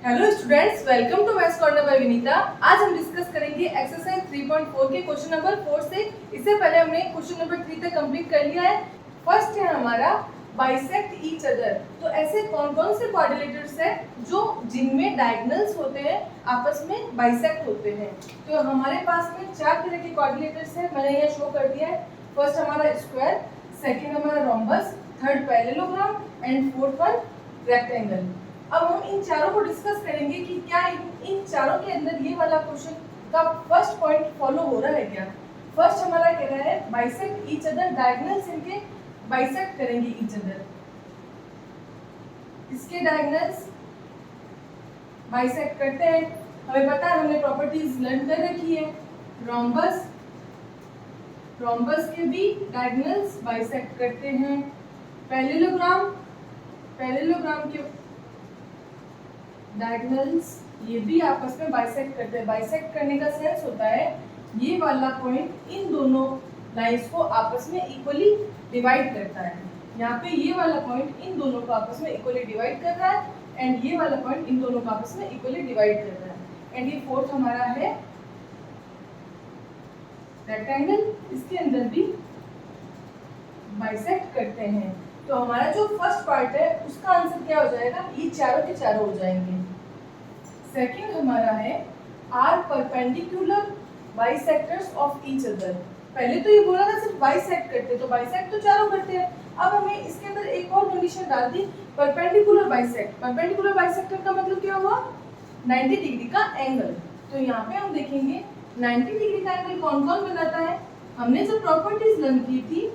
Hello students, welcome to maths corner by Vinita. आज हम discuss करेंगे एक्सरसाइज 3.4 के क्वेश्चन नंबर 4 से। इससे पहले हमने क्वेश्चन नंबर 3 तक कंप्लीट कर लिया है। फर्स्ट है हमारा बाइसेक्ट ईच अदर। तो ऐसे कौन कौन से क्वाड्रिलेटर्स है जो जिनमें डायगोनल्स होते हैं आपस में बाइसेक्ट होते हैं। तो हमारे पास में 4 तरह के क्वाड्रिलेटर्स है, मैंने यहाँ शो कर दिया है। फर्स्ट हमारा स्क्वायर, सेकेंड हमारा rhombus, third parallelogram and fourth one rectangle. अब हम इन चारों को डिस्कस करेंगे कि क्या इन चारों के अंदर ये वाला क्वेश्चन का फर्स्ट पॉइंट फॉलो हो रहा है क्या। फर्स्ट हमारा कह रहा है बाइसेक्ट ईच अदर, डायगोनल्स इनके बाइसेक्ट करेंगे ईच अदर, इसके डायगोनल्स बाइसेक्ट करते हैं। हमें पता है, हमने प्रॉपर्टीज लर्न कर रखी है। रोम्बस के भी डायगोनल्स बाइसेक्ट करते हैं। पैरेललोग्राम के डायगोनल्स ये भी आपस में बाइसेक्ट करते हैं। बाइसेक्ट करने का सेंस होता है ये वाला पॉइंट इन दोनों लाइंस को आपस में इक्वली डिवाइड करता है। यहाँ पे ये वाला पॉइंट इन दोनों को आपस में इक्वली डिवाइड कर रहा है एंड ये वाला पॉइंट इन दोनों को आपस में इक्वली डिवाइड कर रहा है। एंड ये फोर्थ हमारा है रेक्टेंगल, इसके अंदर भी बाइसेक्ट करते हैं। तो हमारा जो फर्स्ट पार्ट है उसका आंसर क्या हो जाएगा, ये चारों के चारों हो जाएंगे। सेकंड हमारा है are perpendicular bisectors of each other. पहले तो ये बोला था सिर्फ बाइसेक्ट करते, तो बाइसेक्ट तो चारों करते हैं। अब हमें इसके अंदर एक और कंडीशन डाल दी, परपेंडिकुलर बाइसेक्ट। परपेंडिकुलर बाइसेक्टर का मतलब क्या हुआ, 90 डिग्री का एंगल। तो यहाँ पे हम देखेंगे 90 डिग्री का एंगल कौन कौन बनाता है। हमने जब प्रॉपर्टीज लर्न की थी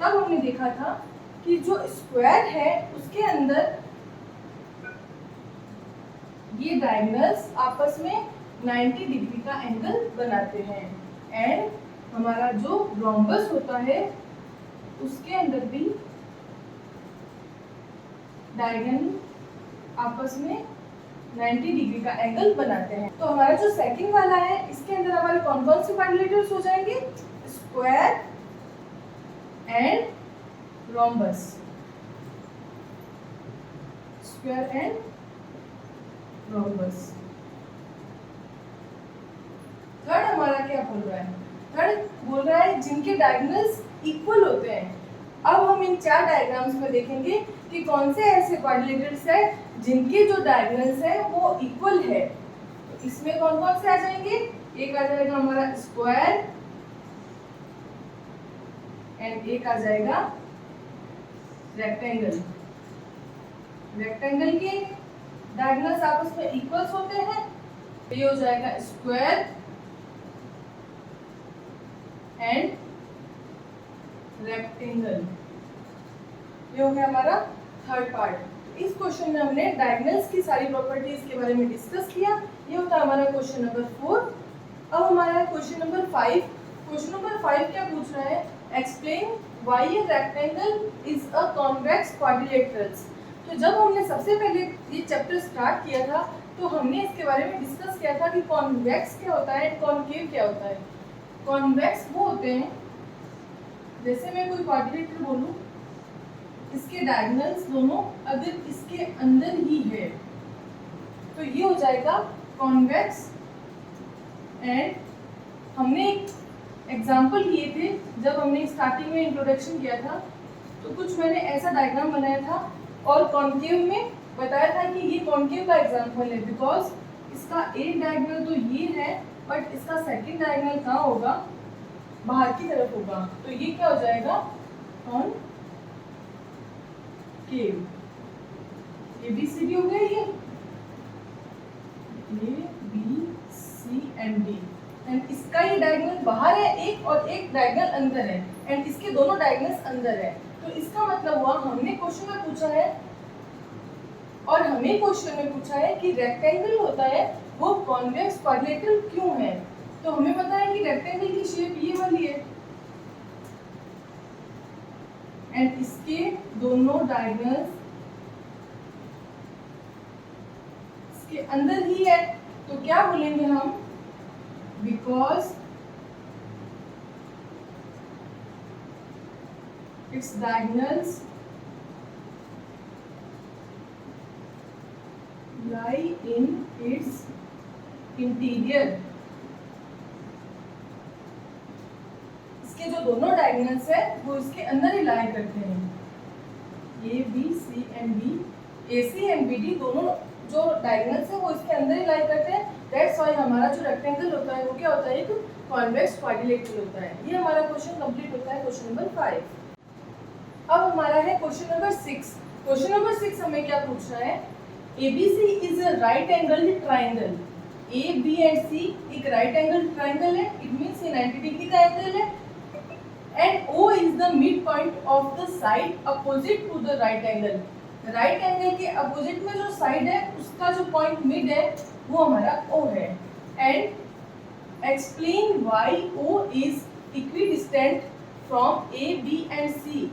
तब हमने देखा था कि जो स्क्वायर है उसके अंदर ये डायगोनल्स आपस में 90 डिग्री का एंगल बनाते हैं। एंड हमारा जो रोम्बस होता है उसके अंदर भी डायगोनल आपस में 90 डिग्री का एंगल बनाते हैं। तो हमारा जो सेकंड वाला है इसके अंदर हमारे कौन कौन से क्वाड्रिलेटर्स हो जाएंगे, square and rhombus, square and rhombus. Third हमारा क्या बोल रहा है, थर्ड बोल रहा है जिनके डायगोनल्स इक्वल होते हैं। अब हम इन चार डायग्राम्स में देखेंगे कि कौन से ऐसे क्वाड्रिलेटर्स है जिनके जो डायगोनल्स है वो इक्वल है। तो इसमें कौन कौन से आ जाएंगे, एक आ जाएगा हमारा स्क्वायर एंड एक आ जाएगा रेक्टेंगल। रेक्टेंगल के डायगोनल्स आपस में इक्वल्स होते हैं, तो ये हो जाएगा स्क्वायर एंड रेक्टेंगल। ये हो गया हमारा थर्ड पार्ट। इस क्वेश्चन में हमने डायगोनल्स की सारी प्रॉपर्टीज के बारे में डिस्कस किया। ये होता है हमारा क्वेश्चन नंबर 4। अब हमारा क्वेश्चन नंबर 5। क्वेश्चन नंबर 5 क्या पूछ रहा है, explain why a rectangle is a convex quadrilateral. तो जब हमने सबसे पहले ये चैप्टर स्टार्ट किया था तो हमने इसके बारे में डिस्कस किया था कि कॉन्वेक्स क्या होता है, कॉनकेव क्या होता है। कॉन्वेक्स वो होते हैं, जैसे मैं कोई क्वाड्रिलेटर बोलूं, इसके डायगोनल्स दोनों अगर इसके अंदर ही है तो ये हो जाएगा कॉन्वेक्स। एंड हमने एक एग्जाम्पल किए थे जब हमने स्टार्टिंग में इंट्रोडक्शन किया था, तो कुछ मैंने ऐसा डायग्राम बनाया था और कॉनकेव में बताया था कि ये कॉनकेव का एग्जाम्पल है, बिकॉज इसका एक डायगोनल तो ये है बट इसका सेकंड डायगोनल कहाँ होगा, बाहर की तरफ होगा। तो ये क्या हो जाएगा, कॉनकेव। ABCD हो गया, ये ABC एंड D। एंड इसका ये डायगोनल बाहर है एक और एक डायगोनल अंदर है, एंड इसके दोनों डायगोनल्स अंदर है। तो इसका मतलब हुआ हमने क्वेश्चन में पूछा है और हमें क्वेश्चन में पूछा है कि रेक्टेंगल होता है वो कॉन्वेक्स क्वाड्रिलेटरल क्यों है। तो हमें पता है कि रेक्टेंगल की शेप ये वाली है एंड इसके दोनों डायगोनल्स इसके अंदर ही है। तो क्या बोलेंगे हम, because its diagonals lie in its interior. इसके जो दोनों डायगोनल्स है वो इसके अंदर ही लाई करते हैं. A B C and D, A C and B D दोनों जो डायगोनल्स है वो इसके अंदर ही लाई करते हैं. दैट्स व्हाई हमारा जो रेक्टेंगल होता है वो क्या होता है, एक कॉन्वेक्स क्वाड्रिलेटरल होता है. ये हमारा क्वेश्चन कंप्लीट होता है, क्वेश्चन नंबर 5. अब हमारा है क्वेश्चन नंबर 6. क्वेश्चन नंबर 6 हमें क्या पूछ रहा है, ABC is a right angle triangle. A B and C एक राइट एंगल ट्राइंगल है, इट मींस ये 90 डिग्री का एंगल है. And O is the mid point of the side opposite to the right angle. Right angle के opposite में जो side है उसका जो पॉइंट मिड है वो हमारा O है. And explain why O is equidistant from A, B and C.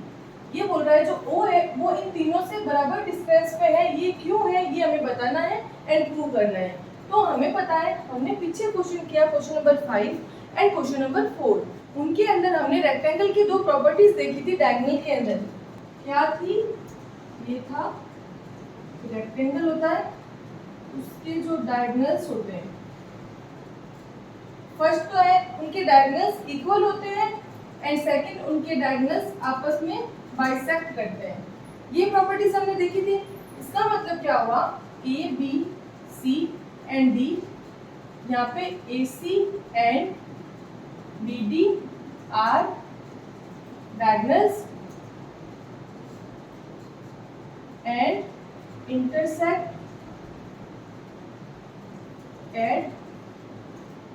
ये बोल रहा है जो O है वो इन तीनों से बराबर डिस्टेंस पे है. ये क्यों है ये हमें बताना है एंड प्रूव करना है. तो हमें पता है, हमने पीछे क्वेश्चन किया question number 5 and question number 4. उनके अंदर हमने रेक्टेंगल की दो प्रॉपर्टीज देखी थी डायगोनल के अंदर. क्या थी, ये था रेक्टेंगल होता है, उसके जो डायगोनल्स होते हैं, फर्स्ट तो है उनके डायगोनल्स इक्वल होते हैं एंड सेकंड उनके डायगोनल्स आपस में बाइसेक्ट करते हैं. ये प्रॉपर्टीज हमने देखी थी. इसका मतलब क्या हुआ, A B C and D, यहाँ पे A C and B D are diagonals and intersect at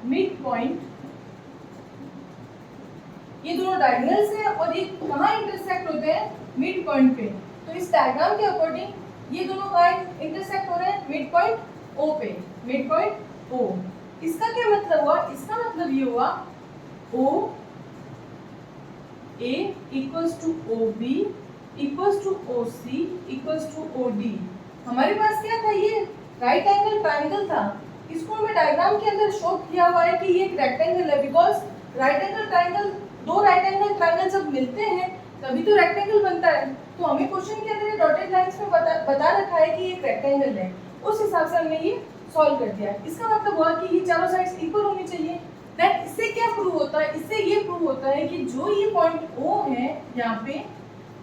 mid point. ये दोनों डायगोनल्स हैं और ये कहाँ इंटरसेक्ट होते हैं, मिड पॉइंट पे. तो इस डायग्राम के अकॉर्डिंग ये दोनों कहाँ इंटरसेक्ट हो रहे हैं, मिड पॉइंट O पे, मिड पॉइंट O. इसका क्या मतलब हुआ, इसका मतलब ये हुआ O A equals to O B equals to O C equals to O D. हमारे पास क्या था, ये राइट एंगल ट्राइंगल था. इसको हमें डायग्राम के अंदर शो किया हुआ है कि ये एक रेक्टेंगल है, बिकॉज राइट एंगल ट्राइंगल, दो राइट एंगल ट्राइंगल जब मिलते हैं तभी तो रेक्टेंगल बनता है. तो हमें क्वेश्चन के अंदर डॉटेड लाइंस में बता रखा है कि ये एक रेक्टेंगल है, उस हिसाब से हमने ये सॉल्व कर दिया. इसका मतलब हुआ कि ये चारों साइड्स इक्वल होनी चाहिए. दैट इससे क्या प्रूव होता है, इससे ये प्रूव होता है कि जो ये पॉइंट O है यहाँ पे,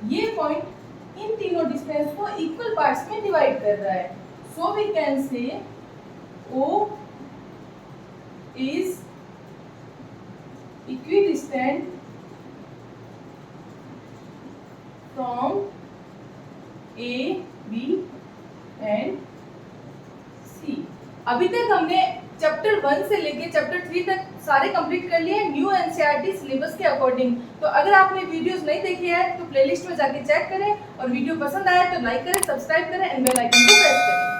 ये पॉइंट इन तीनों डिस्टेंस को इक्वल पार्ट्स में डिवाइड कर रहा है. So we can say O is equidistant from A, B and C. अभी तक हमने चैप्टर 1 से लेके चैप्टर 3 तक सारे कंप्लीट कर लिए न्यू एनसीईआरटी सिलेबस के अकॉर्डिंग. तो अगर आपने वीडियोस नहीं देखी है तो प्लेलिस्ट में जाके चेक करें और वीडियो पसंद आया तो लाइक करें, सब्सक्राइब करें एंड बेल आइकन को प्रेस करें.